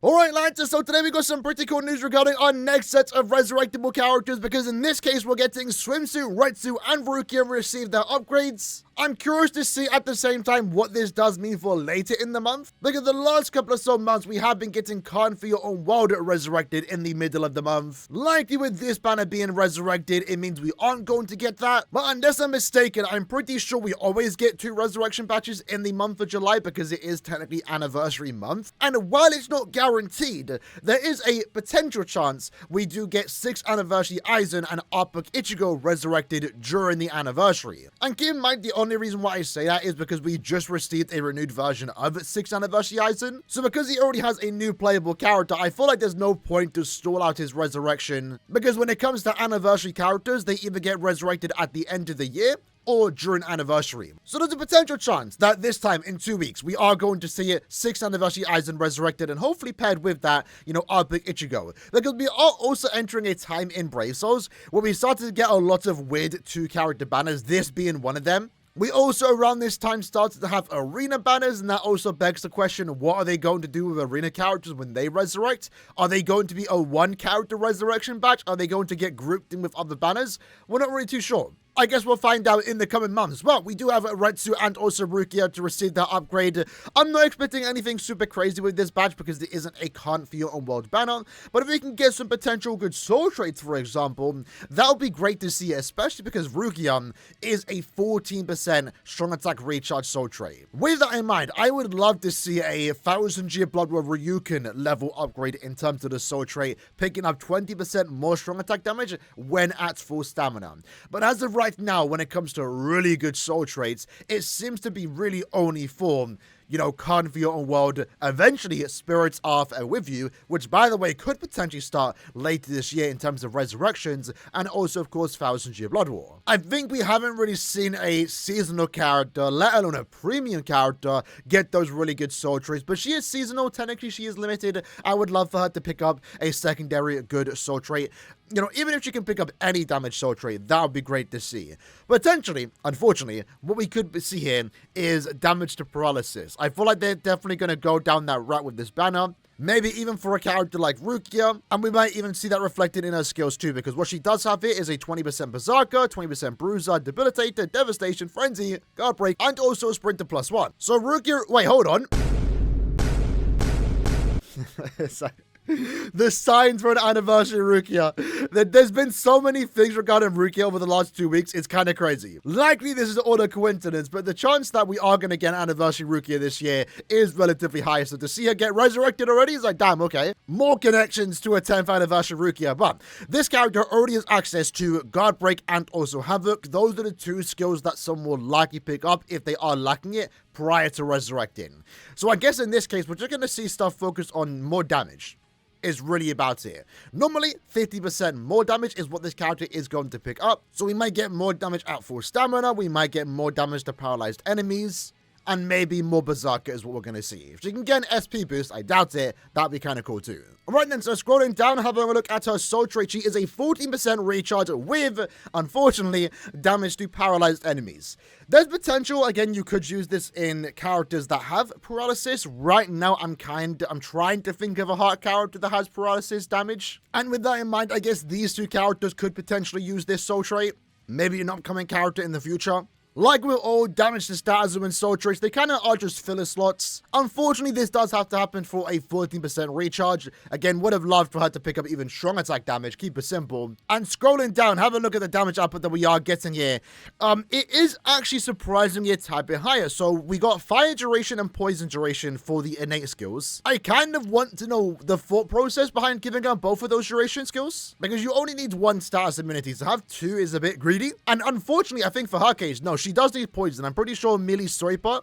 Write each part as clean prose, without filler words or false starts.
Alright lads, so today we got some pretty cool news regarding our next set of resurrectable characters, because in this case we're getting SWIMSUIT, RETSU, and RUKIA receive their upgrades. I'm curious to see at the same time what this does mean for later in the month, because the last couple of months we have been getting Khan for Your Own World resurrected in the middle of the month. Likely with this banner being resurrected, it means we aren't going to get that, but unless I'm mistaken, I'm pretty sure we always get 2 resurrection patches in the month of July because it is technically anniversary month, and while it's not guaranteed, there is a potential chance we do get 6th anniversary Aizen and Art Book Ichigo resurrected during the anniversary. And keep in mind, the only reason why I say that is because we just received a renewed version of 6th anniversary Aizen, so because he already has a new playable character, I feel like there's no point to stall out his resurrection, because when it comes to anniversary characters, they either get resurrected at the end of the year or during anniversary. So there's a potential chance that this time in 2 weeks, we are going to see 6th anniversary Aizen resurrected and hopefully paired with that, Art Book Ichigo. Because we are also entering a time in Brave Souls where we started to get a lot of weird 2-character banners, this being one of them. We also around this time started to have arena banners, and that also begs the question, what are they going to do with arena characters when they resurrect? Are they going to be a 1-character resurrection batch? Are they going to get grouped in with other banners? We're not really too sure. I guess we'll find out in the coming months. But we do have RETSU and also RUKIA to receive that upgrade. I'm not expecting anything super crazy with this batch because there isn't a Khan for Your Own World banner. But if we can get some potential good soul traits, for example, that would be great to see, especially because RUKIA is a 14% strong attack recharge soul trait. With that in mind, I would love to see a 1000 Year Blood War Ryukin level upgrade in terms of the soul trait, picking up 20% more strong attack damage when at full stamina. But as of right now, when it comes to really good soul traits, it seems to be really only for Khan for Your Own World, eventually Spirits Off and With You, which by the way could potentially start later this year in terms of resurrections, and also of course 1000 Year Blood War. I think we haven't really seen a seasonal character, let alone a premium character, get those really good soul traits, but she is seasonal, technically she is limited. I would love for her to pick up a secondary good soul trait. Even if she can pick up any damage soul trait, that would be great to see. Potentially, unfortunately, what we could see here is damage to paralysis. I feel like they're definitely going to go down that route with this banner. Maybe even for a character like RUKIA, and we might even see that reflected in her skills too, because what she does have here is a 20% Berserker, 20% Bruiser, Debilitator, Devastation, Frenzy, Guard Break, and also Sprinter +1. So RUKIA, wait, hold on. The signs for an anniversary RUKIA. There's been so many things regarding RUKIA over the last 2 weeks, it's kind of crazy. Likely this is all a coincidence, but the chance that we are going to get an anniversary RUKIA this year is relatively high. So to see her get resurrected already is like, damn, okay. More connections to a 10th anniversary RUKIA, but this character already has access to Guard Break and also Havoc. Those are the 2 skills that some will likely pick up if they are lacking it prior to resurrecting. So I guess in this case, we're just going to see stuff focused on more damage. Is really about it. Normally, 50% more damage is what this character is going to pick up. So we might get more damage at full stamina, we might get more damage to paralyzed enemies, and maybe more Berserker is what we're going to see. If she can get an SP boost, I doubt it, that'd be kind of cool too. Alright then, so scrolling down, having a look at her soul trait, she is a 14% recharge with, unfortunately, damage to paralyzed enemies. There's potential, again, you could use this in characters that have paralysis. Right now, I'm trying to think of a hard character that has paralysis damage. And with that in mind, I guess these 2 characters could potentially use this soul trait. Maybe an upcoming character in the future. Like with all damage to status and soul traits, they kind of are just filler slots. Unfortunately, this does have to happen for a 14% recharge. Again, would have loved for her to pick up even strong attack damage, keep it simple. And scrolling down, have a look at the damage output that we are getting here. It is actually surprisingly a tad bit higher. So we got fire duration and poison duration for the innate skills. I kind of want to know the thought process behind giving her both of those duration skills, because you only need 1 status immunity. To have 2 is a bit greedy. And unfortunately, I think for her case, no, she does need poison. I'm pretty sure Melee Soipa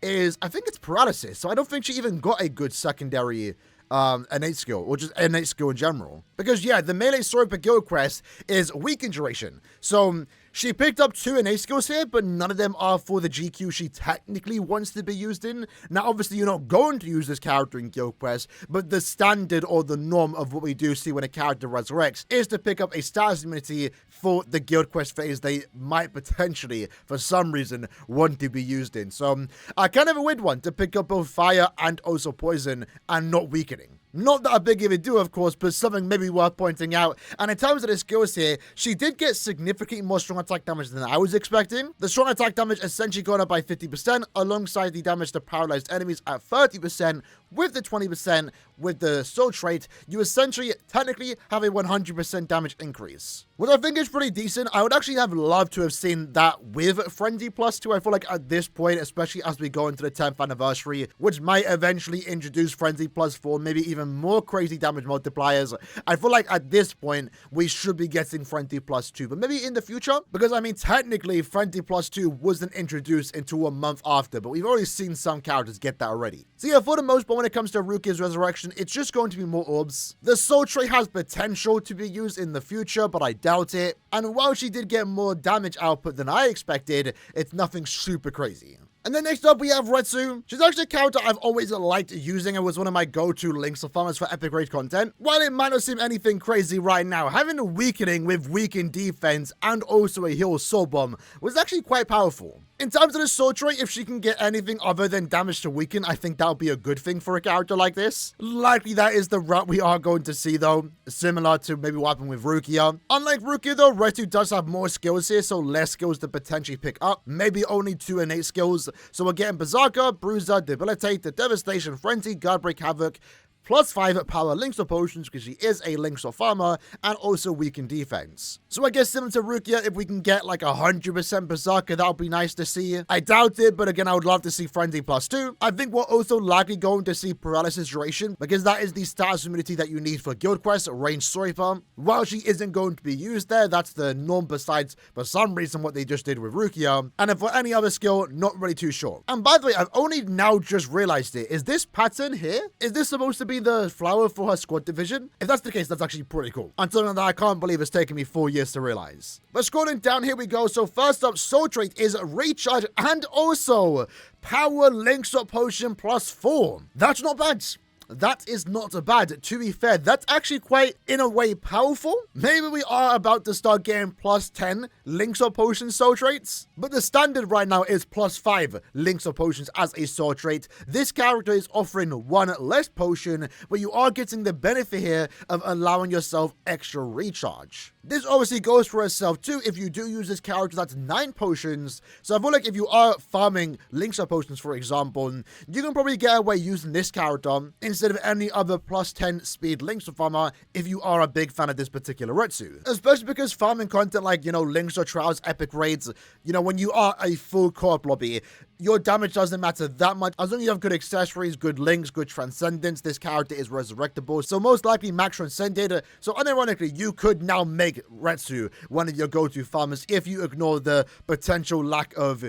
is, I think it's paralysis. So I don't think she even got a good secondary innate skill, or just innate skill in general. Because yeah, the Melee Soipa guild quest is weakened duration. So she picked up 2 innate skills here, but none of them are for the GQ she technically wants to be used in. Now, obviously, you're not going to use this character in Guild Quest, but the standard or the norm of what we do see when a character resurrects is to pick up a status immunity for the Guild Quest phase they might potentially, for some reason, want to be used in. So, kind of a weird one to pick up both fire and also poison and not weakening. Not that a big of a deal, of course, but something maybe worth pointing out. And in terms of the skills here, she did get significantly more strong attack damage than I was expecting. The strong attack damage essentially gone up by 50%, alongside the damage to paralyzed enemies at 30%, with the 20% with the soul trait. You essentially technically have a 100% damage increase, which I think is pretty decent. I would actually have loved to have seen that with Frenzy Plus 2. I feel like at this point, especially as we go into the 10th anniversary, which might eventually introduce Frenzy Plus 4, maybe even more crazy damage multipliers, I feel like at this point, we should be getting Frenzy Plus 2, but maybe in the future, because I mean, technically, Frenzy Plus 2 wasn't introduced until a month after, but we've already seen some characters get that already. So yeah, for the most part, when it comes to Rukia's Resurrection, it's just going to be more orbs. The soul trait has potential to be used in the future, but I doubt it. And while she did get more damage output than I expected, it's nothing super crazy. And then next up, we have Retsu. She's actually a character I've always liked using and was one of my go-to links of farmers for epic raid content. While it might not seem anything crazy right now, having a weakening with weakened defense and also a heal soul bomb was actually quite powerful. In terms of the soul trait, if she can get anything other than damage to weaken, I think that would be a good thing for a character like this. Likely that is the route we are going to see though, similar to maybe what happened with Rukia. Unlike Rukia though, Retsu does have more skills here, so less skills to potentially pick up, maybe only 2 innate skills. So we're getting Berserker, Bruiser, Debilitate, the Devastation, Frenzy, Guard Break, Havoc, +5 power links or potions because she is a links or farmer, and also weakened defense. So I guess similar to Rukia, if we can get like 100% Berserker, that would be nice to see. I doubt it, but again, I would love to see Frenzy +2. I think we're also likely going to see Paralysis Duration, because that is the status immunity that you need for Guild Quest, Range Swiper. While she isn't going to be used there, that's the norm besides, for some reason, what they just did with Rukia. And if for any other skill, not really too sure. And by the way, I've only now just realized it. Is this pattern here? Is this supposed to be the flower for her squad division? If that's the case, that's actually pretty cool. And something that I can't believe it's taken me 4 years to realize. But scrolling down, here we go. So first up, soul trait is recharge and also power links up potion +4. That's not bad. That is not bad. To be fair, that's actually quite, in a way, powerful. Maybe we are about to start getting +10 links or potions soul traits, but the standard right now is +5 links or potions as a soul trait. This character is offering 1 less potion, but you are getting the benefit here of allowing yourself extra recharge. This obviously goes for itself too if you do use this character. That's 9 potions. So I feel like if you are farming links or potions, for example, you can probably get away using this character instead of any other +10 speed links or farmer if you are a big fan of this particular Retsu. Especially because farming content like, links or trials, epic raids, when you are a full co-op lobby, your damage doesn't matter that much. As long as you have good accessories, good links, good transcendence, this character is resurrectable. So most likely max transcended. So unironically, you could now make Retsu one of your go-to farmers if you ignore the potential lack of,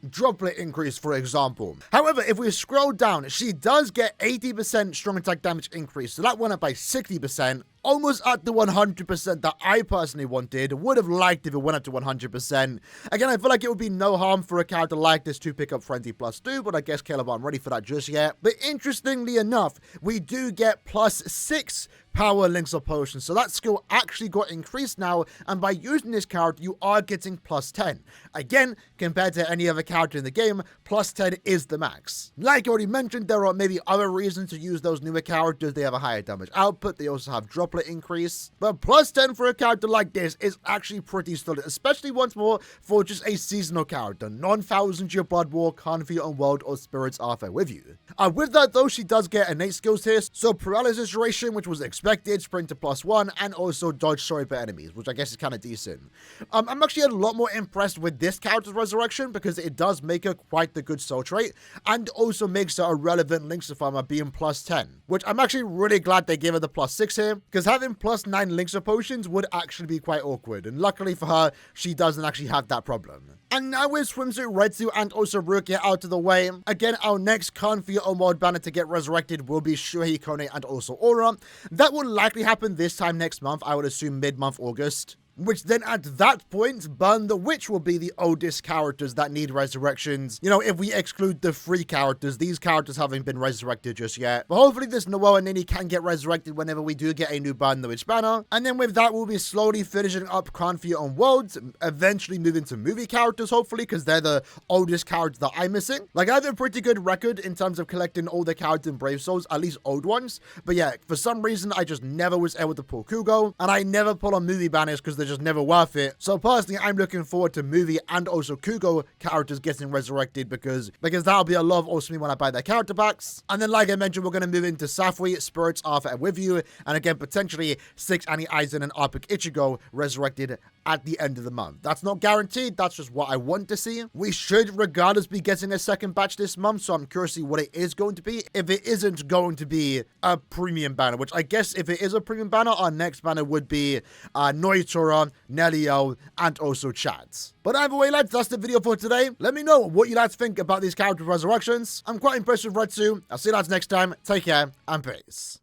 droplet increase, for example. However, if we scroll down, she does get 80% strong attack damage increase. So that went up by 60%. Almost at the 100% that I personally wanted. Would have liked if it went up to 100%. Again, I feel like it would be no harm for a character like this to pick up Frenzy +2, but I guess Caleb aren't ready for that just yet. But interestingly enough, we do get +6 power links or potions, so that skill actually got increased now, and by using this character you are getting +10. Again, compared to any other character in the game, +10 is the max. Like I already mentioned, there are maybe other reasons to use those newer characters. They have a higher damage output, they also have droplet increase, but +10 for a character like this is actually pretty solid, especially once more for just a seasonal character. Non-1000-year Blood War, can't feel on World or Spirits are there with you. With that though, she does get innate skills here, so Paralysis Duration, which was expected, Sprint to +1, and also Dodge Swiper enemies, which I guess is kind of decent. I'm actually a lot more impressed with this character's resurrection because it does make her quite the good soul trait, and also makes her a relevant links farmer being +10, which I'm actually really glad they gave her the +6 here, because having +9 links potions would actually be quite awkward, and luckily for her, she doesn't actually have that problem. And now with Swimsuit Retsu and also Rukia out of the way, again, our next Kanfi Omod banner to get resurrected will be Shuhei Kone and also Aura. That will likely happen this time next month, I would assume mid-month August. which then at that point, Burn the Witch will be the oldest characters that need resurrections. You know, if we exclude the 3 characters, these characters haven't been resurrected just yet. But hopefully this Noelle and Nini can get resurrected whenever we do get a new Burn the Witch banner. And then with that, we'll be slowly finishing up Crown Theater on Worlds, eventually move into movie characters, hopefully, because they're the oldest characters that I'm missing. Like, I have a pretty good record in terms of collecting all the characters in Brave Souls, at least old ones. But yeah, for some reason, I just never was able to pull Kugo, and I never pull on movie banners because they're just never worth it. So personally, I'm looking forward to movie and also Kugo characters getting resurrected because that'll be a lot of awesome when I buy their character packs. And then, like I mentioned, we're going to move into Safui, Spirits, Arthur, and With You, and again, potentially 6 Annie Aizen and Arpic Ichigo resurrected at the end of the month. That's not guaranteed, that's just what I want to see. We should regardless be getting a second batch this month, so I'm curious to see what it is going to be. If it isn't going to be a premium banner, which I guess if it is a premium banner, our next banner would be Noitora, Nelio, and also Chads. But either way, lads, that's the video for today. Let me know what you lads think about these character resurrections. I'm quite impressed with Retsu. I'll see you lads next time. Take care, and peace.